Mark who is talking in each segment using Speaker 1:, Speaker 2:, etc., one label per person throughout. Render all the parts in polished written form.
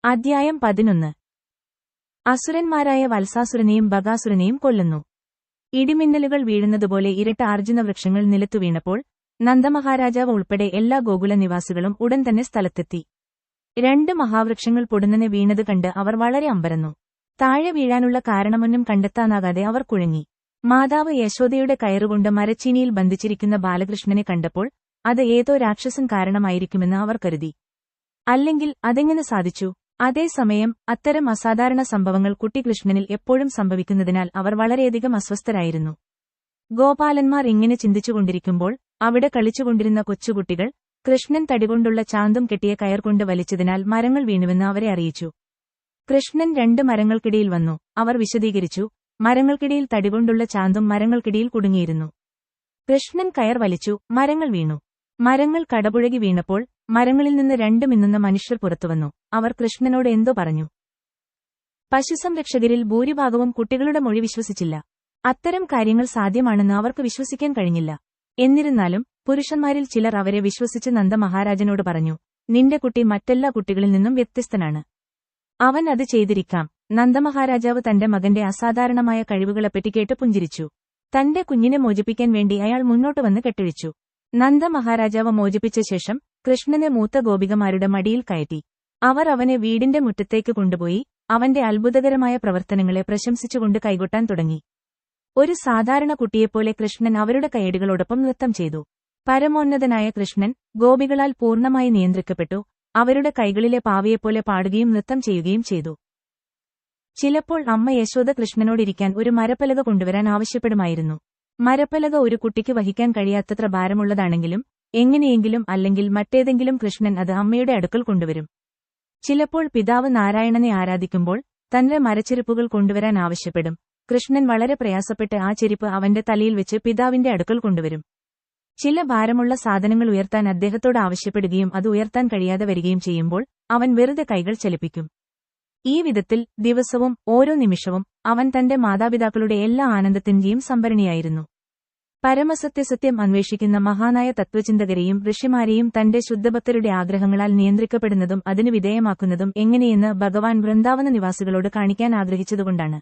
Speaker 1: അധ്യായം 11. അസുരന്മാരായ വത്സാസുരനെയും ബകാസുരനെയും കൊല്ലുന്നു. ഇടിമിന്നലുകൾ വീഴുന്നതുപോലെ ഇരട്ട അർജുനവൃക്ഷങ്ങൾ നിലത്തു വീണപ്പോൾ നന്ദമഹാരാജാവ് ഉൾപ്പെടെ എല്ലാ ഗോകുല നിവാസികളും ഉടൻ തന്നെ സ്ഥലത്തെത്തി. 2 മഹാവൃക്ഷങ്ങൾ പൊടുന്നനെ വീണത് കണ്ട് അവർ വളരെ അമ്പരന്നു. താഴെ വീഴാനുള്ള കാരണമൊന്നും കണ്ടെത്താനാകാതെ അവർ കുഴങ്ങി. മാതാവ് യശോദയുടെ കയറുകൊണ്ട് മരച്ചീനിയിൽ ബന്ധിച്ചിരിക്കുന്ന ബാലകൃഷ്ണനെ കണ്ടപ്പോൾ അത് ഏതോ രാക്ഷസൻ കാരണമായിരിക്കുമെന്ന് അവർ കരുതി. അല്ലെങ്കിൽ അതെങ്ങനെ സാധിച്ചു? അതേസമയം അത്തരം അസാധാരണ സംഭവങ്ങൾ കുട്ടികൃഷ്ണനിൽ എപ്പോഴും സംഭവിക്കുന്നതിനാൽ അവർ വളരെയധികം അസ്വസ്ഥരായിരുന്നു. ഗോപാലന്മാർ ഇങ്ങനെ ചിന്തിച്ചുകൊണ്ടിരിക്കുമ്പോൾ അവിടെ കളിച്ചുകൊണ്ടിരുന്ന കൊച്ചുകുട്ടികൾ കൃഷ്ണൻ തടികൊണ്ടുള്ള ചാന്തും കെട്ടിയ കയർകൊണ്ട് വലിച്ചതിനാൽ മരങ്ങൾ വീണുവെന്ന് അവരെ അറിയിച്ചു. കൃഷ്ണൻ 2 മരങ്ങൾക്കിടയിൽ വന്നു. അവർ വിശദീകരിച്ചു, മരങ്ങൾക്കിടയിൽ തടികൊണ്ടുള്ള ചാന്തും മരങ്ങൾക്കിടയിൽ കുടുങ്ങിയിരുന്നു. കൃഷ്ണൻ കയർ വലിച്ചു, മരങ്ങൾ വീണു. മരങ്ങൾ കടപുഴകി വീണപ്പോൾ മരങ്ങളിൽ നിന്ന് 2 മിന്നുന്ന മനുഷ്യർ പുറത്തുവന്നു. അവർ കൃഷ്ണനോട് എന്തോ പറഞ്ഞു. പശുസംരക്ഷകരിൽ ഭൂരിഭാഗവും കുട്ടികളുടെ മൊഴി വിശ്വസിച്ചില്ല. അത്തരം കാര്യങ്ങൾ സാധ്യമാണെന്ന് അവർക്ക് വിശ്വസിക്കാൻ കഴിഞ്ഞില്ല. എന്നിരുന്നാലും പുരുഷന്മാരിൽ ചിലർ അവരെ വിശ്വസിച്ച് നന്ദമഹാരാജനോട് പറഞ്ഞു, നിന്റെ കുട്ടി മറ്റെല്ലാ കുട്ടികളിൽ നിന്നും വ്യത്യസ്തനാണ്. അവൻ അത് ചെയ്തിരിക്കാം. നന്ദമഹാരാജാവ് തന്റെ മകന്റെ അസാധാരണമായ കഴിവുകളെപ്പറ്റി കേട്ട് പുഞ്ചിരിച്ചു. തന്റെ കുഞ്ഞിനെ മോചിപ്പിക്കാൻ വേണ്ടി അയാൾ മുന്നോട്ട് വന്ന് കെട്ടഴിച്ചു. നന്ദമഹാരാജാവ് മോചിപ്പിച്ച ശേഷം കൃഷ്ണനെ മൂത്ത ഗോപികമാരുടെ മടിയിൽ കയറ്റി. അവർ അവനെ വീടിന്റെ മുറ്റത്തേക്ക് കൊണ്ടുപോയി അവന്റെ അത്ഭുതകരമായ പ്രവർത്തനങ്ങളെ പ്രശംസിച്ചുകൊണ്ട് കൈകൊട്ടാൻ തുടങ്ങി. ഒരു സാധാരണ കുട്ടിയെപ്പോലെ കൃഷ്ണൻ അവരുടെ കൈയടികളോടൊപ്പം നൃത്തം ചെയ്തു. പരമോന്നതനായ കൃഷ്ണൻ ഗോപികളാൽ പൂർണ്ണമായി നിയന്ത്രിക്കപ്പെട്ടു. അവരുടെ കൈകളിലെ പാവയെപ്പോലെ പാടുകയും നൃത്തം ചെയ്യുകയും ചെയ്തു. ചിലപ്പോൾ അമ്മ യശോദ കൃഷ്ണനോടിരിക്കാൻ ഒരു മരപ്പലക കൊണ്ടുവരാൻ ആവശ്യപ്പെടുമായിരുന്നു. മരപ്പലക ഒരു കുട്ടിക്ക് വഹിക്കാൻ കഴിയാത്തത്ര ഭാരമുള്ളതാണെങ്കിലും എങ്ങനെയെങ്കിലും അല്ലെങ്കിൽ മറ്റേതെങ്കിലും കൃഷ്ണൻ അത് അമ്മയുടെ അടുക്കൽ കൊണ്ടുവരും. ചിലപ്പോൾ പിതാവ് നാരായണനെ ആരാധിക്കുമ്പോൾ തന്റെ മരച്ചെരുപ്പുകൾ കൊണ്ടുവരാൻ ആവശ്യപ്പെടും. കൃഷ്ണൻ വളരെ പ്രയാസപ്പെട്ട് ആ ചെരുപ്പ് അവന്റെ തലയിൽ വെച്ച് പിതാവിന്റെ അടുക്കൽ കൊണ്ടുവരും. ചില ഭാരമുള്ള സാധനങ്ങൾ ഉയർത്താൻ അദ്ദേഹത്തോട് ആവശ്യപ്പെടുകയും അത് ഉയർത്താൻ കഴിയാതെ വരികയും ചെയ്യുമ്പോൾ അവൻ വെറുതെ കൈകൾ ചലിപ്പിക്കും. ഈ വിധത്തിൽ ദിവസവും ഓരോ നിമിഷവും അവൻ തന്റെ മാതാപിതാക്കളുടെ എല്ലാ ആനന്ദത്തിന്റെയും സംഭരണിയായിരുന്നു. പരമസത്യസത്യം അന്വേഷിക്കുന്ന മഹാനായ തത്വചിന്തകരെയും ഋഷിമാരെയും തന്റെ ശുദ്ധഭക്തരുടെ ആഗ്രഹങ്ങളാൽ നിയന്ത്രിക്കപ്പെടുന്നതും അതിനു വിധേയമാക്കുന്നതും എങ്ങനെയെന്ന് ഭഗവാൻ വൃന്ദാവന നിവാസികളോട് കാണിക്കാൻ ആഗ്രഹിച്ചതുകൊണ്ടാണ്.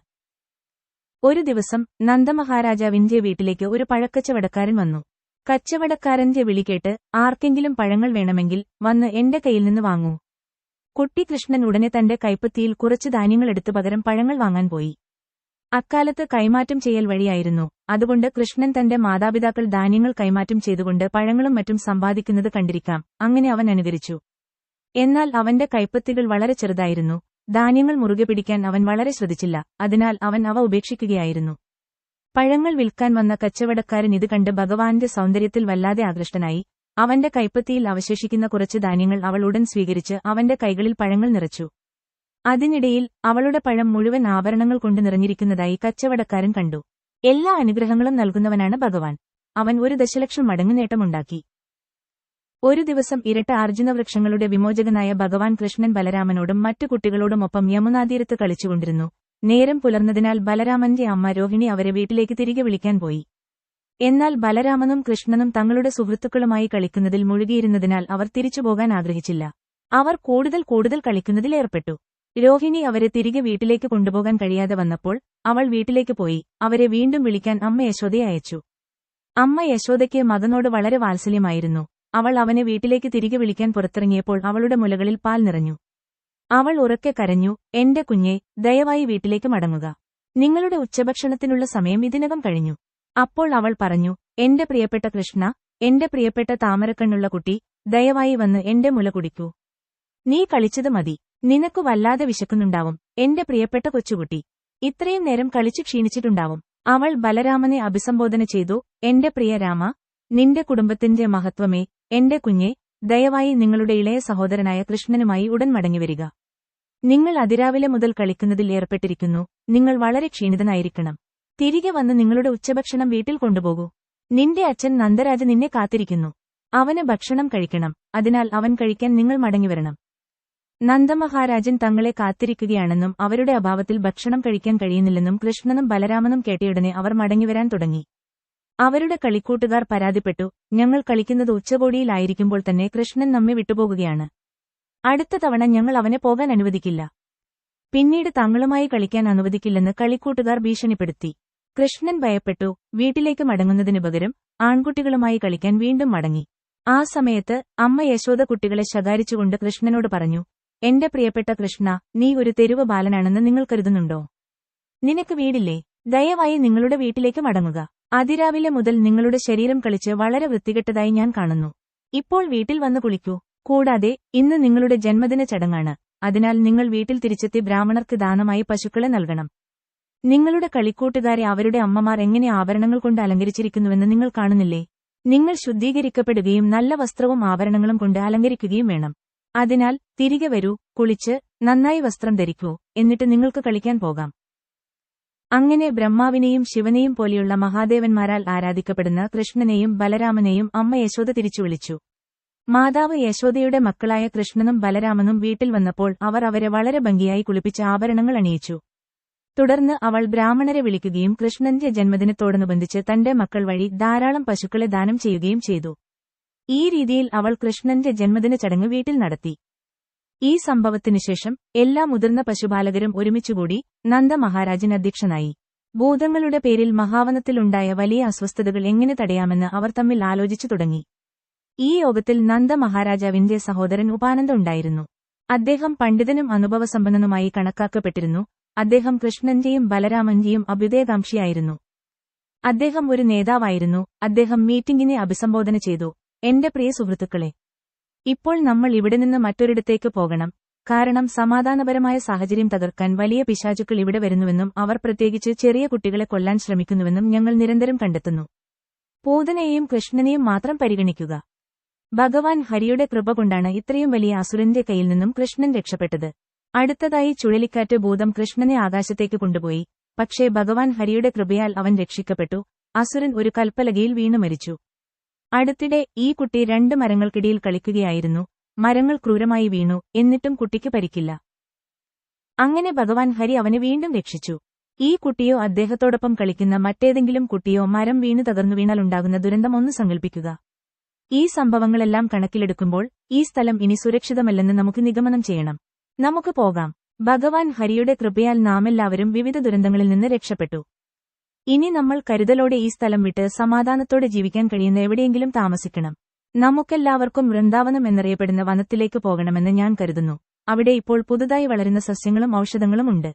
Speaker 1: ഒരു ദിവസം നന്ദമഹാരാജാവിന്റെ വീട്ടിലേക്ക് ഒരു പഴക്കച്ചവടക്കാരൻ വന്നു. കച്ചവടക്കാരന്റെ വിളികേട്ട്, ആർക്കെങ്കിലും പഴങ്ങൾ വേണമെങ്കിൽ വന്ന് എന്റെ കയ്യിൽ നിന്ന് വാങ്ങൂ. കുട്ടി കൃഷ്ണൻ ഉടനെ തന്റെ കൈപ്പത്തിയിൽ കുറച്ച് ധാന്യങ്ങളെടുത്ത് പകരം പഴങ്ങൾ വാങ്ങാൻ പോയി. അക്കാലത്ത് കൈമാറ്റം ചെയ്യൽ വഴിയായിരുന്നു. അതുകൊണ്ട് കൃഷ്ണൻ തന്റെ മാതാപിതാക്കൾ ധാന്യങ്ങൾ കൈമാറ്റം ചെയ്തുകൊണ്ട് പഴങ്ങളും മറ്റും സമ്പാദിക്കുന്നത് കണ്ടിരിക്കാം. അങ്ങനെ അവൻ അനുകരിച്ചു. എന്നാൽ അവന്റെ കൈപ്പത്തികൾ വളരെ ചെറുതായിരുന്നു. ധാന്യങ്ങൾ മുറുകെ പിടിക്കാൻ അവൻ വളരെ ശ്രദ്ധിച്ചില്ല. അതിനാൽ അവൻ അവ ഉപേക്ഷിക്കുകയായിരുന്നു. പഴങ്ങൾ വിൽക്കാൻ വന്ന കച്ചവടക്കാരൻ ഇത് കണ്ട് ഭഗവാന്റെ സൗന്ദര്യത്തിൽ വല്ലാതെ ആകൃഷ്ടനായി. അവന്റെ കൈപ്പത്തിയിൽ അവശേഷിക്കുന്ന കുറച്ച് ധാന്യങ്ങൾ അവൾ ഉടൻ സ്വീകരിച്ച് അവന്റെ കൈകളിൽ പഴങ്ങൾ നിറച്ചു. അതിനിടയിൽ അവളുടെ പഴം മുഴുവൻ ആഭരണങ്ങൾ കൊണ്ട് നിറഞ്ഞിരിക്കുന്നതായി കച്ചവടക്കാരൻ കണ്ടു. എല്ലാ അനുഗ്രഹങ്ങളും നൽകുന്നവനാണ് ഭഗവാൻ. അവൻ 1 ദശലക്ഷം മടങ്ങ് നേട്ടമുണ്ടാക്കി. ഒരു ദിവസം ഇരട്ട അർജുനവൃക്ഷങ്ങളുടെ വിമോചകനായ ഭഗവാൻ കൃഷ്ണൻ ബലരാമനോടും മറ്റു കുട്ടികളോടുമൊപ്പം യമുനാതീരത്ത് കളിച്ചുകൊണ്ടിരുന്നു. നേരം പുലർന്നതിനാൽ ബലരാമന്റെ അമ്മ രോഹിണി അവരെ വീട്ടിലേക്ക് തിരികെ വിളിക്കാൻ പോയി. എന്നാൽ ബലരാമനും കൃഷ്ണനും തങ്ങളുടെ സുഹൃത്തുക്കളുമായി കളിക്കുന്നതിൽ മുഴുകിയിരുന്നതിനാൽ അവർ തിരിച്ചുപോകാൻ ആഗ്രഹിച്ചില്ല. അവർ കൂടുതൽ കളിക്കുന്നതിൽ ഏർപ്പെട്ടു. രോഹിണി അവരെ തിരികെ വീട്ടിലേക്ക് കൊണ്ടുപോകാൻ കഴിയാതെ വന്നപ്പോൾ അവൾ വീട്ടിലേക്ക് പോയി. അവരെ വീണ്ടും വിളിക്കാൻ അമ്മ യശോദയെ അയച്ചു. അമ്മ യശോദയ്ക്ക് മകനോട് വളരെ വാത്സല്യമായിരുന്നു. അവൾ അവനെ വീട്ടിലേക്ക് തിരികെ വിളിക്കാൻ പുറത്തിറങ്ങിയപ്പോൾ അവളുടെ മുലകളിൽ പാൽ നിറഞ്ഞു. അവൾ ഉറക്കെ കരഞ്ഞു, എന്റെ കുഞ്ഞെ, ദയവായി വീട്ടിലേക്ക് മടങ്ങുക. നിങ്ങളുടെ ഉച്ചഭക്ഷണത്തിനുള്ള സമയം ഇതിനകം കഴിഞ്ഞു. അപ്പോൾ അവൾ പറഞ്ഞു, എന്റെ പ്രിയപ്പെട്ട കൃഷ്ണ, എന്റെ പ്രിയപ്പെട്ട താമരക്കണ്ണുള്ള കുട്ടി, ദയവായി വന്ന് എന്റെ മുല കുടിക്കൂ. നീ കളിച്ചത് മതി. നിനക്കു വല്ലാതെ വിശക്കുന്നുണ്ടാവും, എന്റെ പ്രിയപ്പെട്ട കൊച്ചുകുട്ടി. ഇത്രയും നേരം കളിച്ചു ക്ഷീണിച്ചിട്ടുണ്ടാവും. അവൾ ബലരാമനെ അഭിസംബോധന ചെയ്തു, എന്റെ പ്രിയ രാമ, നിന്റെ കുടുംബത്തിന്റെ മഹത്വമേ, എന്റെ കുഞ്ഞെ, ദയവായി നിങ്ങളുടെ ഇളയ സഹോദരനായ കൃഷ്ണനുമായി ഉടൻ മടങ്ങിവരിക. നിങ്ങൾ അതിരാവിലെ മുതൽ കളിക്കുന്നതിൽ ഏർപ്പെട്ടിരിക്കുന്നു. നിങ്ങൾ വളരെ ക്ഷീണിതനായിരിക്കണം. തിരികെ വന്ന് നിങ്ങളുടെ ഉച്ചഭക്ഷണം വീട്ടിൽ കൊണ്ടുപോകൂ. നിന്റെ അച്ഛൻ നന്ദരാജ് നിന്നെ കാത്തിരിക്കുന്നു. അവന് ഭക്ഷണം കഴിക്കണം. അതിനാൽ അവൻ കഴിക്കാൻ നിങ്ങൾ മടങ്ങിവരണം. നന്ദമഹാരാജൻ തങ്ങളെ കാത്തിരിക്കുകയാണെന്നും അവരുടെ അഭാവത്തിൽ ഭക്ഷണം കഴിക്കാൻ കഴിയുന്നില്ലെന്നും കൃഷ്ണനും ബലരാമനും കേട്ടയുടനെ അവർ മടങ്ങിവരാൻ തുടങ്ങി. അവരുടെ കളിക്കൂട്ടുകാർ പരാതിപ്പെട്ടു, ഞങ്ങൾ കളിക്കുന്നത് ഉച്ചകോടിയിലായിരിക്കുമ്പോൾ തന്നെ കൃഷ്ണൻ നമ്മെ വിട്ടുപോകുകയാണ്. അടുത്ത തവണ ഞങ്ങൾ അവനെ പോകാൻ അനുവദിക്കില്ല. പിന്നീട് തങ്ങളുമായി കളിക്കാൻ അനുവദിക്കില്ലെന്ന് കളിക്കൂട്ടുകാർ ഭീഷണിപ്പെടുത്തി. കൃഷ്ണൻ ഭയപ്പെട്ടു. വീട്ടിലേക്ക് മടങ്ങുന്നതിനു പകരം ആൺകുട്ടികളുമായി കളിക്കാൻ വീണ്ടും മടങ്ങി. ആ സമയത്ത് അമ്മ യശോദ കുട്ടികളെ ശകാരിച്ചുകൊണ്ട് കൃഷ്ണനോട് പറഞ്ഞു, എന്റെ പ്രിയപ്പെട്ട കൃഷ്ണ, നീ ഒരു തെരുവ് ബാലനാണെന്ന് നിങ്ങൾ കരുതുന്നുണ്ടോ? നിനക്ക് വീടില്ലേ? ദയവായി നിങ്ങളുടെ വീട്ടിലേക്ക് മടങ്ങുക. അതിരാവിലെ മുതൽ നിങ്ങളുടെ ശരീരം കളിച്ച് വളരെ വൃത്തികെട്ടതായി ഞാൻ കാണുന്നു. ഇപ്പോൾ വീട്ടിൽ വന്ന് കുളിക്കൂ. കൂടാതെ ഇന്ന് നിങ്ങളുടെ ജന്മദിന ചടങ്ങാണ്. അതിനാൽ നിങ്ങൾ വീട്ടിൽ തിരിച്ചെത്തി ബ്രാഹ്മണർക്ക് ദാനമായി പശുക്കളെ നൽകണം. നിങ്ങളുടെ കളിക്കൂട്ടുകാരെ അവരുടെ അമ്മമാർ എങ്ങനെ ആഭരണങ്ങൾ കൊണ്ട് അലങ്കരിച്ചിരിക്കുന്നുവെന്ന് നിങ്ങൾ കാണുന്നില്ലേ? നിങ്ങൾ ശുദ്ധീകരിക്കപ്പെടുകയും നല്ല വസ്ത്രവും ആഭരണങ്ങളും കൊണ്ട് അലങ്കരിക്കുകയും വേണം. അതിനാൽ തിരികെ വരൂ, കുളിച്ച് നന്നായി വസ്ത്രം ധരിക്കൂ, എന്നിട്ട് നിങ്ങൾക്ക് കളിക്കാൻ പോകാം. അങ്ങനെ ബ്രഹ്മാവിനെയും ശിവനെയും പോലെയുള്ള മഹാദേവന്മാരാൽ ആരാധിക്കപ്പെടുന്ന കൃഷ്ണനെയും ബലരാമനെയും അമ്മ യശോദ തിരിച്ചു വിളിച്ചു. മാതാവ് യശോദയുടെ മക്കളായ കൃഷ്ണനും ബലരാമനും വീട്ടിൽ വന്നപ്പോൾ അവർ അവരെ വളരെ ഭംഗിയായി കുളിപ്പിച്ച് ആഭരണങ്ങൾ അണിയിച്ചു. തുടർന്ന് അവൾ ബ്രാഹ്മണരെ വിളിക്കുകയും കൃഷ്ണന്റെ ജന്മദിനത്തോടനുബന്ധിച്ച് തന്റെ മക്കൾ വഴി ധാരാളം പശുക്കളെ ദാനം ചെയ്യുകയും ചെയ്തു. ഈ രീതിയിൽ അവൾ കൃഷ്ണന്റെ ജന്മദിന ചടങ്ങ് വീട്ടിൽ നടത്തി. ഈ സംഭവത്തിനുശേഷം എല്ലാ മുതിർന്ന പശുപാലകരും ഒരുമിച്ചുകൂടി നന്ദ മഹാരാജൻ അധ്യക്ഷനായി. ഭൂതങ്ങളുടെ പേരിൽ മഹാവനത്തിലുണ്ടായ വലിയ അസ്വസ്ഥതകൾ എങ്ങനെ തടയാമെന്ന് അവർ തമ്മിൽ ആലോചിച്ചു തുടങ്ങി. ഈ യോഗത്തിൽ നന്ദ മഹാരാജാവിന്റെ സഹോദരൻ ഉപാനന്ദ ഉണ്ടായിരുന്നു. അദ്ദേഹം പണ്ഡിതനും അനുഭവസമ്പന്നനുമായി കണക്കാക്കപ്പെട്ടിരുന്നു. അദ്ദേഹം കൃഷ്ണന്റെയും ബലരാമന്റെയും അഭ്യുദയകാംക്ഷിയായിരുന്നു. അദ്ദേഹം ഒരു നേതാവായിരുന്നു. അദ്ദേഹം മീറ്റിംഗിനെ അഭിസംബോധന ചെയ്തു. എന്റെ പ്രിയ സുഹൃത്തുക്കളെ, ഇപ്പോൾ നമ്മൾ ഇവിടെ നിന്ന് മറ്റൊരിടത്തേക്ക് പോകണം. കാരണം സമാധാനപരമായ സാഹചര്യം തകർക്കാൻ വലിയ പിശാചുക്കൾ ഇവിടെ വരുന്നുവെന്നും അവർ പ്രത്യേകിച്ച് ചെറിയ കുട്ടികളെ കൊല്ലാൻ ശ്രമിക്കുന്നുവെന്നും ഞങ്ങൾ നിരന്തരം കണ്ടെത്തുന്നു. പൂതനയെയും കൃഷ്ണനെയും മാത്രം പരിഗണിക്കുക. ഭഗവാൻ ഹരിയുടെ കൃപ കൊണ്ടാണ് ഇത്രയും വലിയ അസുരന്റെ കയ്യിൽ നിന്നും കൃഷ്ണൻ രക്ഷപ്പെട്ടത്. അടുത്തതായി ചുഴലിക്കാറ്റ് ഭൂതം കൃഷ്ണനെ ആകാശത്തേക്ക് കൊണ്ടുപോയി. പക്ഷേ ഭഗവാൻ ഹരിയുടെ കൃപയാൽ അവൻ രക്ഷിക്കപ്പെട്ടു. അസുരൻ ഒരു കൽപ്പലകയിൽ വീണു മരിച്ചു. അടുത്തിടെ ഈ കുട്ടി 2 മരങ്ങൾക്കിടയിൽ കളിക്കുകയായിരുന്നു. മരങ്ങൾ ക്രൂരമായി വീണു. എന്നിട്ടും കുട്ടിക്ക് പരിക്കില്ല. അങ്ങനെ ഭഗവാൻ ഹരി അവനെ വീണ്ടും രക്ഷിച്ചു. ഈ കുട്ടിയോ അദ്ദേഹത്തോടൊപ്പം കളിക്കുന്ന മറ്റേതെങ്കിലും കുട്ടിയോ മരം വീണു തകർന്നു വീണാലുണ്ടാകുന്ന ദുരന്തം ഒന്ന് സങ്കൽപ്പിക്കുക. ഈ സംഭവങ്ങളെല്ലാം കണക്കിലെടുക്കുമ്പോൾ ഈ സ്ഥലം ഇനി സുരക്ഷിതമല്ലെന്ന് നമുക്ക് നിഗമനം ചെയ്യണം. നമുക്ക് പോകാം. ഭഗവാൻ ഹരിയുടെ കൃപയാൽ നാമെല്ലാവരും വിവിധ ദുരന്തങ്ങളിൽ നിന്ന് രക്ഷപ്പെട്ടു. ഇനി നമ്മൾ കരുതലോടെ ഈ സ്ഥലം വിട്ട് സമാധാനത്തോടെ ജീവിക്കാൻ കഴിയുന്ന എവിടെയെങ്കിലും താമസിക്കണം. നമുക്കെല്ലാവർക്കും വൃന്ദാവനം എന്നറിയപ്പെടുന്ന വനത്തിലേക്ക് പോകണമെന്ന് ഞാൻ കരുതുന്നു. അവിടെ ഇപ്പോൾ പുതുതായി വളരുന്ന സസ്യങ്ങളും ഔഷധങ്ങളും ഉണ്ട്.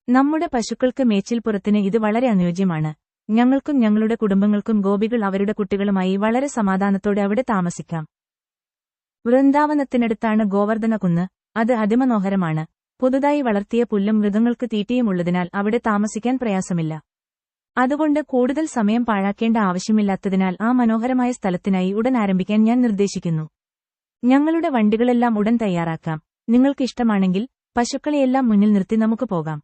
Speaker 1: നമ്മുടെ പശുക്കൾക്ക് മേച്ചിൽപ്പുറത്തിന് ഇത് വളരെ അനുയോജ്യമാണ്. ഞങ്ങൾക്കും ഞങ്ങളുടെ കുടുംബങ്ങൾക്കും ഗോപികൾ അവരുടെ കുട്ടികളുമായി വളരെ സമാധാനത്തോടെ അവിടെ താമസിക്കാം. വൃന്ദാവനത്തിനടുത്താണ് ഗോവർദ്ധന കുന്ന്. അത് അതിമനോഹരമാണ്. പുതുതായി വളർത്തിയ പുല്ലും മൃഗങ്ങൾക്ക് തീറ്റയും ഉള്ളതിനാൽ അവിടെ താമസിക്കാൻ പ്രയാസമില്ല. അതുകൊണ്ട് കൂടുതൽ സമയം പാഴാക്കേണ്ട ആവശ്യമില്ലാത്തതിനാൽ ആ മനോഹരമായ സ്ഥലത്തിനായി ഉടൻ ആരംഭിക്കാൻ ഞാൻ നിർദ്ദേശിക്കുന്നു. ഞങ്ങളുടെ വണ്ടികളെല്ലാം ഉടൻ തയ്യാറാക്കാം. നിങ്ങൾക്കിഷ്ടമാണെങ്കിൽ പശുക്കളെയെല്ലാം മുന്നിൽ നിർത്തി നമുക്ക് പോകാം.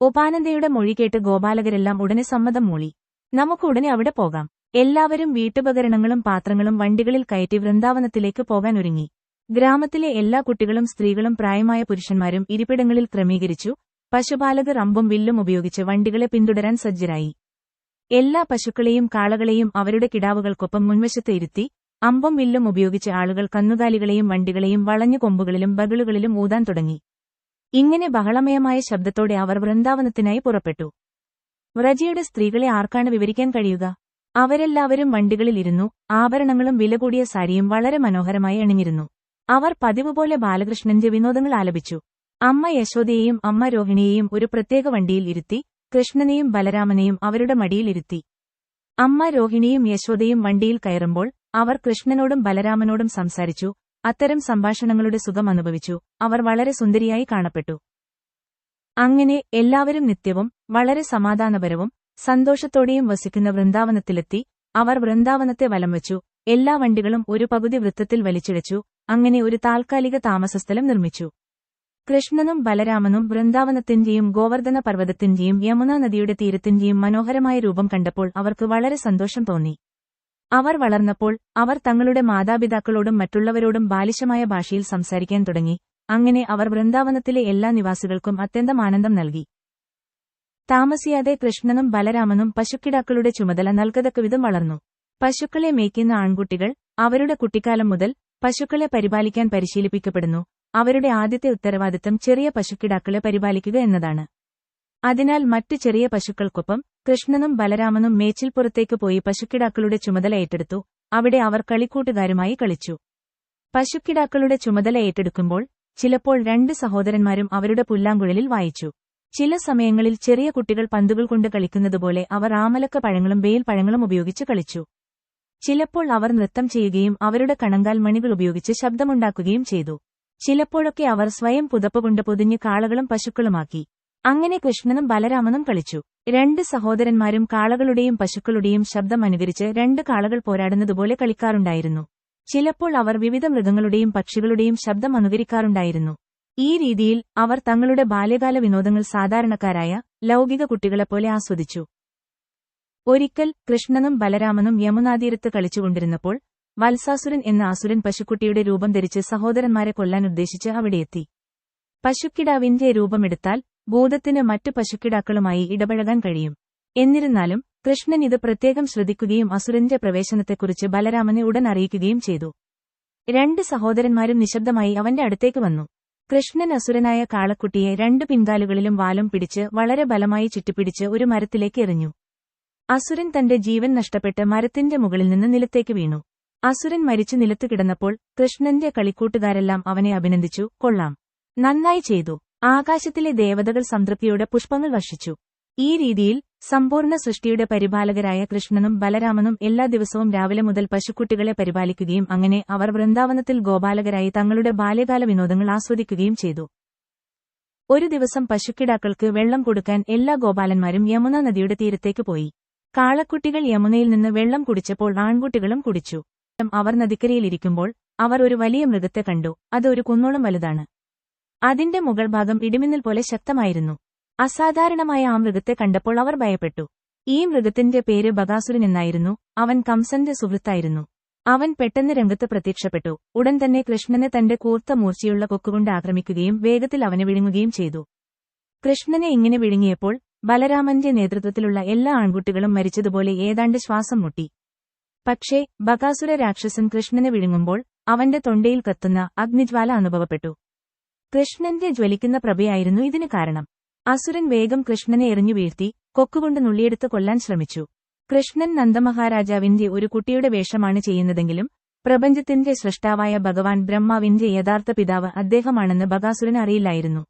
Speaker 1: ഉപാനന്ദയുടെ മൊഴി കേട്ട് ഗോപാലകരെല്ലാം ഉടനെ സമ്മതം മൂളി. നമുക്ക് ഉടനെ അവിടെ പോകാം. എല്ലാവരും വീട്ടുപകരണങ്ങളും പാത്രങ്ങളും വണ്ടികളിൽ കയറ്റി വൃന്ദാവനത്തിലേക്ക് പോകാൻ ഒരുങ്ങി. ഗ്രാമത്തിലെ എല്ലാ കുട്ടികളും സ്ത്രീകളും പ്രായമായ പുരുഷന്മാരും ഇരിപ്പിടങ്ങളിൽ ക്രമീകരിച്ചു. പശുപാലകർ അമ്പും വില്ലും ഉപയോഗിച്ച് വണ്ടികളെ പിന്തുടരാൻ സജ്ജരായി. എല്ലാ പശുക്കളെയും കാളകളെയും അവരുടെ കിടാവുകൾക്കൊപ്പം മുൻവശത്ത് ഇരുത്തി അമ്പും വില്ലും ഉപയോഗിച്ച് ആളുകൾ കന്നുകാലികളെയും വണ്ടികളെയും വളഞ്ഞു കൊമ്പുകളിലും ബഗളുകളിലും ഊതാൻ തുടങ്ങി. ഇങ്ങനെ ബഹളമയമായ ശബ്ദത്തോടെ അവർ വൃന്ദാവനത്തിനായി പുറപ്പെട്ടു. വ്രജയുടെ സ്ത്രീകളെ ആർക്കാണ് വിവരിക്കാൻ കഴിയുക? അവരെല്ലാവരും വണ്ടികളിൽ ഇരുന്നു. ആഭരണങ്ങളും വില കൂടിയ സാരിയും വളരെ മനോഹരമായി അണിഞ്ഞിരുന്നു. അവർ പതിവുപോലെ ബാലകൃഷ്ണന്റെ വിനോദങ്ങൾ ആലപിച്ചു. അമ്മ യശോദയെയും അമ്മ രോഹിണിയെയും ഒരു പ്രത്യേക വണ്ടിയിൽ ഇരുത്തി കൃഷ്ണനെയും ബലരാമനെയും അവരുടെ മടിയിൽ ഇരുത്തി. അമ്മ രോഹിണിയും യശോദയും വണ്ടിയിൽ കയറുമ്പോൾ അവർ കൃഷ്ണനോടും ബലരാമനോടും സംസാരിച്ചു. അത്തരം സംഭാഷണങ്ങളുടെ സുഖം അനുഭവിച്ചു. അവർ വളരെ സുന്ദരിയായി കാണപ്പെട്ടു. അങ്ങനെ എല്ലാവരും നിത്യവും വളരെ സമാധാനപരവും സന്തോഷത്തോടെയും വസിക്കുന്ന വൃന്ദാവനത്തിലെത്തി. അവർ വൃന്ദാവനത്തെ വലംവച്ചു. എല്ലാ വണ്ടികളും ഒരു പകുതി വൃത്തത്തിൽ വലിച്ചിഴച്ചു. അങ്ങനെ ഒരു താൽക്കാലിക താമസസ്ഥലം നിർമ്മിച്ചു. കൃഷ്ണനും ബലരാമനും വൃന്ദാവനത്തിന്റെയും ഗോവർദ്ധന പർവ്വതത്തിന്റെയും യമുനാ നദിയുടെ തീരത്തിന്റെയും മനോഹരമായ രൂപം കണ്ടപ്പോൾ അവർക്ക് വളരെ സന്തോഷം തോന്നി. അവർ വളർന്നപ്പോൾ അവർ തങ്ങളുടെ മാതാപിതാക്കളോടും മറ്റുള്ളവരോടും ബാലിശമായ ഭാഷയിൽ സംസാരിക്കാൻ തുടങ്ങി. അങ്ങനെ അവർ വൃന്ദാവനത്തിലെ എല്ലാ നിവാസികൾക്കും അത്യന്തം ആനന്ദം നൽകി. താമസിയാതെ കൃഷ്ണനും ബലരാമനും പശുക്കിടാക്കളുടെ ചുമതല നൽകത്തക്കവിധം വളർന്നു. പശുക്കളെ മേയ്ക്കുന്ന ആൺകുട്ടികൾ അവരുടെ കുട്ടിക്കാലം മുതൽ പശുക്കളെ പരിപാലിക്കാൻ പരിശീലിപ്പിക്കപ്പെടുന്നു. അവരുടെ ആദ്യത്തെ ഉത്തരവാദിത്തം ചെറിയ പശുക്കിടാക്കളെ പരിപാലിക്കുക എന്നതാണ്. അതിനാൽ മറ്റു ചെറിയ പശുക്കൾക്കൊപ്പം കൃഷ്ണനും ബലരാമനും മേച്ചിൽപ്പുറത്തേക്ക് പോയി പശുക്കിടാക്കളുടെ ചുമതല ഏറ്റെടുത്തു. അവിടെ അവർ കളിക്കൂട്ടുകാരുമായി കളിച്ചു. പശുക്കിടാക്കളുടെ ചുമതല ഏറ്റെടുക്കുമ്പോൾ ചിലപ്പോൾ 2 സഹോദരന്മാരും അവരുടെ പുല്ലാങ്കുഴലിൽ വായിച്ചു. ചില സമയങ്ങളിൽ ചെറിയ കുട്ടികൾ പന്തുകൾ കൊണ്ട് കളിക്കുന്നതുപോലെ അവർ ആമലക്ക പഴങ്ങളും ബേൽ പഴങ്ങളും ഉപയോഗിച്ച് കളിച്ചു. ചിലപ്പോൾ അവർ നൃത്തം ചെയ്യുകയും അവരുടെ കണങ്കാൽ മണികൾ ഉപയോഗിച്ച് ശബ്ദമുണ്ടാക്കുകയും ചെയ്തു. ചിലപ്പോഴൊക്കെ അവർ സ്വയം പുതപ്പുകൊണ്ട് പൊതിഞ്ഞ് കാളകളും പശുക്കളുമാക്കി. അങ്ങനെ കൃഷ്ണനും ബലരാമനും കളിച്ചു. 2 സഹോദരന്മാരും കാളകളുടെയും പശുക്കളുടെയും ശബ്ദം അനുകരിച്ച് 2 കാളകൾ പോരാടുന്നതുപോലെ കളിക്കാറുണ്ടായിരുന്നു. ചിലപ്പോൾ അവർ വിവിധ മൃഗങ്ങളുടെയും പക്ഷികളുടെയും ശബ്ദം അനുകരിക്കാറുണ്ടായിരുന്നു. ഈ രീതിയിൽ അവർ തങ്ങളുടെ ബാല്യകാല വിനോദങ്ങൾ സാധാരണക്കാരായ ലൗകിക കുട്ടികളെപ്പോലെ ആസ്വദിച്ചു. ഒരിക്കൽ കൃഷ്ണനും ബലരാമനും യമുനാതീരത്ത് കളിച്ചുകൊണ്ടിരുന്നപ്പോൾ വത്സാസുരൻ എന്ന അസുരൻ പശുക്കുട്ടിയുടെ രൂപം ധരിച്ച് സഹോദരന്മാരെ കൊല്ലാൻ ഉദ്ദേശിച്ച് അവിടെയെത്തി. പശുക്കിടാവിന്റെ രൂപമെടുത്താൽ ഭൂതത്തിന് മറ്റു പശുക്കിടാക്കളുമായി ഇടപഴകാൻ കഴിയും. എന്നിരുന്നാലും കൃഷ്ണൻ ഇത് പ്രത്യേകം ശ്രദ്ധിക്കുകയും അസുരന്റെ പ്രവേശനത്തെക്കുറിച്ച് ബലരാമനെ ഉടൻ അറിയിക്കുകയും ചെയ്തു. 2 സഹോദരന്മാരും നിശബ്ദമായി അവന്റെ അടുത്തേക്ക് വന്നു. കൃഷ്ണൻ അസുരനായ കാളക്കുട്ടിയെ 2 പിൻകാലുകളിലും വാലും പിടിച്ച് വളരെ ബലമായി ചുറ്റിപ്പിടിച്ച് ഒരു മരത്തിലേക്ക് എറിഞ്ഞു. അസുരൻ തന്റെ ജീവൻ നഷ്ടപ്പെട്ട് മരത്തിന്റെ മുകളിൽ നിന്ന് നിലത്തേക്ക് വീണു. അസുരൻ മരിച്ചു നിലത്തു കിടന്നപ്പോൾ കൃഷ്ണന്റെ കളിക്കൂട്ടുകാരെല്ലാം അവനെ അഭിനന്ദിച്ചു. കൊള്ളാം, നന്നായി ചെയ്തു. ആകാശത്തിലെ ദേവതകൾ സംതൃപ്തിയോടെ പുഷ്പങ്ങൾ വർഷിച്ചു. ഈ രീതിയിൽ സമ്പൂർണ്ണ സൃഷ്ടിയുടെ പരിപാലകരായ കൃഷ്ണനും ബലരാമനും എല്ലാ ദിവസവും രാവിലെ മുതൽ പശുക്കുട്ടികളെ പരിപാലിക്കുകയും അങ്ങനെ അവർ വൃന്ദാവനത്തിൽ ഗോപാലകരായി തങ്ങളുടെ ബാല്യകാല വിനോദങ്ങൾ ആസ്വദിക്കുകയും ചെയ്തു. ഒരു ദിവസം പശുക്കിടാക്കൾക്ക് വെള്ളം കൊടുക്കാൻ എല്ലാ ഗോപാലന്മാരും യമുന നദിയുടെ തീരത്തേക്ക് പോയി. കാളക്കുട്ടികൾ യമുനയിൽ നിന്ന് വെള്ളം കുടിച്ചപ്പോൾ ആൺകുട്ടികളും കുടിച്ചു. അവർ നദിക്കരയിലിരിക്കുമ്പോൾ അവർ ഒരു വലിയ മൃഗത്തെ കണ്ടു. അത് ഒരു കുന്നോളം വലുതാണ്. അതിന്റെ മുകൾ ഭാഗം ഇടിമിന്നൽ പോലെ ശക്തമായിരുന്നു. അസാധാരണമായ ആ മൃഗത്തെ കണ്ടപ്പോൾ അവർ ഭയപ്പെട്ടു. ഈ മൃഗത്തിന്റെ പേര് ബകാസുരൻ എന്നായിരുന്നു. അവൻ കംസന്റെ സുഹൃത്തായിരുന്നു. അവൻ പെട്ടെന്ന് രംഗത്ത് പ്രത്യക്ഷപ്പെട്ടു. ഉടൻ തന്നെ കൃഷ്ണനെ തന്റെ കൂർത്ത മൂർച്ചയുള്ള കൊക്കുകൊണ്ട് ആക്രമിക്കുകയും വേഗത്തിൽ അവനെ വിഴുങ്ങുകയും ചെയ്തു. കൃഷ്ണനെ ഇങ്ങനെ വിഴുങ്ങിയപ്പോൾ ബലരാമന്റെ നേതൃത്വത്തിലുള്ള എല്ലാ ആൺകുട്ടികളും മരിച്ചതുപോലെ ഏതാണ്ട് ശ്വാസം മുട്ടി. പക്ഷേ ബകാസുര രാക്ഷസൻ കൃഷ്ണനെ വിഴുങ്ങുമ്പോൾ അവന്റെ തൊണ്ടയിൽ കത്തുന്ന അഗ്നിജ്വാല അനുഭവപ്പെട്ടു. കൃഷ്ണന്റെ ജ്വലിക്കുന്ന പ്രഭയായിരുന്നു ഇതിന് കാരണം. അസുരൻ വേഗം കൃഷ്ണനെ എറിഞ്ഞു വീഴ്ത്തി കൊക്കുകൊണ്ട് നുള്ളിയെടുത്ത് കൊല്ലാൻ ശ്രമിച്ചു. കൃഷ്ണൻ നന്ദമഹാരാജാവിന്റെ ഒരു കുട്ടിയുടെ വേഷമാണ് ചെയ്യുന്നതെങ്കിലും പ്രപഞ്ചത്തിന്റെ സൃഷ്ടാവായ ഭഗവാൻ ബ്രഹ്മാവിന്റെ യഥാർത്ഥ പിതാവ് അദ്ദേഹമാണെന്ന് ബകാസുരന് അറിയില്ലായിരുന്നു.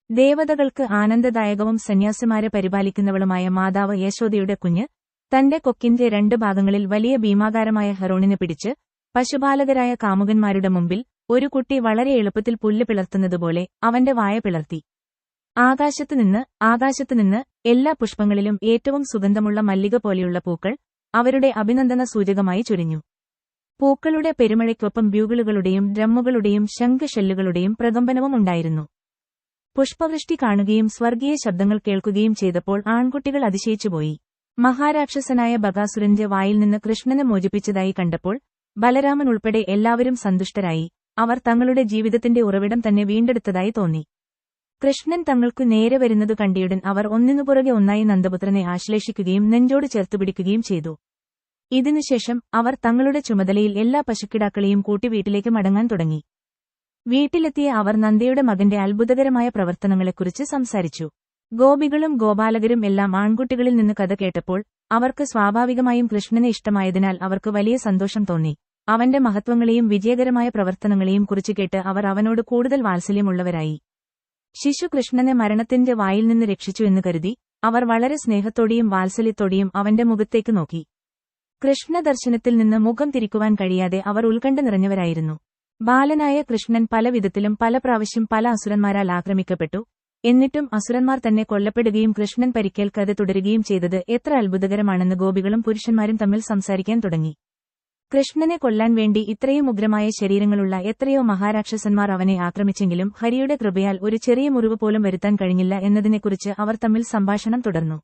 Speaker 1: ദേവതകൾക്ക് ആനന്ദദായകവും സന്യാസിമാരെ പരിപാലിക്കുന്നവളുമായ മാതാവ് യശോദയുടെ കുഞ്ഞ് തന്റെ കൊക്കിന്റെ 2 ഭാഗങ്ങളിൽ വലിയ ഭീമാകാരമായ ഹെറോണിനെ പിടിച്ച് പശുപാലകരായ കാമുകന്മാരുടെ മുമ്പിൽ ഒരു കുട്ടി വളരെ എളുപ്പത്തിൽ പുല്ല് പിളർത്തുന്നതുപോലെ അവന്റെ വായ പിളർത്തി. ആകാശത്തുനിന്ന് എല്ലാ പുഷ്പങ്ങളിലും ഏറ്റവും സുഗന്ധമുള്ള മല്ലിക പോലെയുള്ള പൂക്കൾ അവരുടെ അഭിനന്ദന സൂചകമായി ചൊരിഞ്ഞു. പൂക്കളുടെ പെരുമഴയ്ക്കൊപ്പം ബ്യൂഗിളുകളുടെയും ഡ്രമ്മുകളുടെയും ശംഖുഷെല്ലുകളുടെയും പ്രകമ്പനവും ഉണ്ടായിരുന്നു. പുഷ്പവൃഷ്ടി കാണുകയും സ്വർഗീയ ശബ്ദങ്ങൾ കേൾക്കുകയും ചെയ്തപ്പോൾ ആൺകുട്ടികൾ അതിശയിച്ചുപോയി. മഹാരാക്ഷസനായ ബകാസുരന്റെ വായിൽ നിന്ന് കൃഷ്ണനെ മോചിപ്പിച്ചതായി കണ്ടപ്പോൾ ബലരാമൻ ഉൾപ്പെടെ എല്ലാവരും സന്തുഷ്ടരായി. അവർ തങ്ങളുടെ ജീവിതത്തിന്റെ ഉറവിടം തന്നെ വീണ്ടെടുത്തതായി തോന്നി. കൃഷ്ണൻ തങ്ങൾക്കു നേരെ വരുന്നതു കണ്ടിയുടൻ അവർ ഒന്നിനുപുറകെ ഒന്നായി നന്ദപുത്രനെ ആശ്ലേഷിക്കുകയും നെഞ്ചോട് ചേർത്തുപിടിക്കുകയും ചെയ്തു. ഇതിനുശേഷം അവർ തങ്ങളുടെ ചുമതലയിൽ എല്ലാ പശുക്കിടാക്കളെയും കൂട്ടി വീട്ടിലേക്ക് മടങ്ങാൻ തുടങ്ങി. വീട്ടിലെത്തിയ അവർ നന്ദയുടെ മകന്റെ അത്ഭുതകരമായ പ്രവർത്തനങ്ങളെക്കുറിച്ച് സംസാരിച്ചു. ഗോപികളും ഗോപാലകരും എല്ലാം ആൺകുട്ടികളിൽ നിന്ന് കഥ കേട്ടപ്പോൾ അവർക്ക് സ്വാഭാവികമായും കൃഷ്ണനെ ഇഷ്ടമായതിനാൽ അവർക്ക് വലിയ സന്തോഷം തോന്നി. അവന്റെ മഹത്വങ്ങളെയും വിജയകരമായ പ്രവർത്തനങ്ങളെയും കുറിച്ച് കേട്ട് അവർ അവനോട് കൂടുതൽ വാത്സല്യമുള്ളവരായി. ശിശു കൃഷ്ണനെ മരണത്തിന്റെ വായിൽ നിന്ന് രക്ഷിച്ചു എന്ന് കരുതി അവർ വളരെ സ്നേഹത്തോടെയും വാത്സല്യത്തോടെയും അവന്റെ മുഖത്തേക്ക് നോക്കി. കൃഷ്ണദർശനത്തിൽ നിന്ന് മുഖം തിരിക്കുവാൻ കഴിയാതെ അവർ ഉത്കണ്ഠ നിറഞ്ഞവരായിരുന്നു. ബാലനായ കൃഷ്ണൻ പല വിധത്തിലും പല പ്രാവശ്യം പല അസുരന്മാരാൽ ആക്രമിക്കപ്പെട്ടു. എന്നിട്ടും അസുരന്മാർ തന്നെ കൊല്ലപ്പെടുകയും കൃഷ്ണൻ പരിക്കേൽക്കാതെ തുടരുകയും ചെയ്തത് എത്ര അത്ഭുതകരമാണെന്ന് ഗോപികളും പുരുഷന്മാരും തമ്മിൽ സംസാരിക്കാൻ തുടങ്ങി. കൃഷ്ണനെ കൊല്ലാൻ വേണ്ടി ഇത്രയും ഉഗ്രമായ ശരീരങ്ങളുള്ള എത്രയോ മഹാരാക്ഷസന്മാർ അവനെ ആക്രമിച്ചെങ്കിലും ഹരിയുടെ കൃപയാൽ ഒരു ചെറിയ മുറിവ് പോലും വരുത്താൻ കഴിഞ്ഞില്ല എന്നതിനെക്കുറിച്ച് അവർ തമ്മിൽ സംഭാഷണം തുടർന്നു.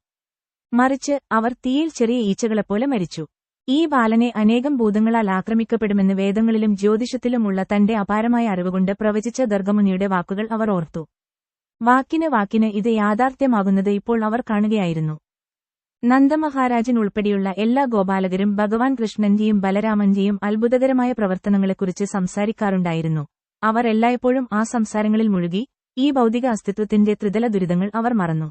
Speaker 1: മറിച്ച് അവർ തീയിൽ ചെറിയ ഈച്ചകളെപ്പോലെ മരിച്ചു. ഈ ബാലനെ അനേകം ഭൂതങ്ങളാൽ ആക്രമിക്കപ്പെടുമെന്ന് വേദങ്ങളിലും ജ്യോതിഷത്തിലുമുള്ള തന്റെ അപാരമായ അറിവുകൊണ്ട് പ്രവചിച്ച ഗർഗമുനിയുടെ വാക്കുകൾ അവർ ഓർത്തു. വാക്കിന് ഇത് യാഥാർത്ഥ്യമാകുന്നത് ഇപ്പോൾ അവർ കാണുകയായിരുന്നു. നന്ദമഹാരാജൻ ഉൾപ്പെടെയുള്ള എല്ലാ ഗോപാലകരും ഭഗവാൻ കൃഷ്ണന്റെയും ബലരാമന്റെയും അത്ഭുതകരമായ പ്രവർത്തനങ്ങളെക്കുറിച്ച് സംസാരിക്കാറുണ്ടായിരുന്നു. അവർ എല്ലായ്പ്പോഴും ആ സംസാരങ്ങളിൽ മുഴുകി. ഈ ഭൗതിക അസ്തിത്വത്തിന്റെ ത്രിതല ദുരിതങ്ങൾ അവർ മറന്നു.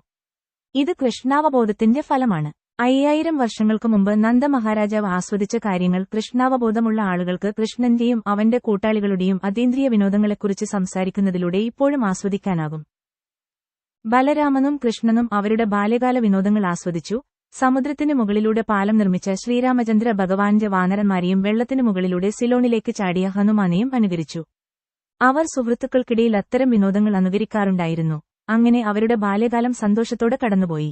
Speaker 1: ഇത് കൃഷ്ണാവബോധത്തിന്റെ ഫലമാണ്. 5000 വർഷങ്ങൾക്ക് മുമ്പ് നന്ദമഹാരാജാവ് ആസ്വദിച്ച കാര്യങ്ങൾ കൃഷ്ണാവബോധമുള്ള ആളുകൾക്ക് കൃഷ്ണന്റെയും അവന്റെ കൂട്ടാളികളുടെയും അതീന്ദ്രിയ വിനോദങ്ങളെക്കുറിച്ച് സംസാരിക്കുന്നതിലൂടെ ഇപ്പോഴും ആസ്വദിക്കാനാകും. ബലരാമനും കൃഷ്ണനും അവരുടെ ബാല്യകാല വിനോദങ്ങൾ ആസ്വദിച്ചു. സമുദ്രത്തിനു മുകളിലൂടെ പാലം നിർമ്മിച്ച ശ്രീരാമചന്ദ്ര ഭഗവാന്റെ വാനരന്മാരെയും വെള്ളത്തിനു മുകളിലൂടെ സിലോണിലേക്ക് ചാടിയ ഹനുമാനെയും അനുകരിച്ചു. അവർ സുഹൃത്തുക്കൾക്കിടയിൽ അത്തരം വിനോദങ്ങൾ അനുകരിക്കാറുണ്ടായിരുന്നു. അങ്ങനെ അവരുടെ ബാല്യകാലം സന്തോഷത്തോടെ കടന്നുപോയി.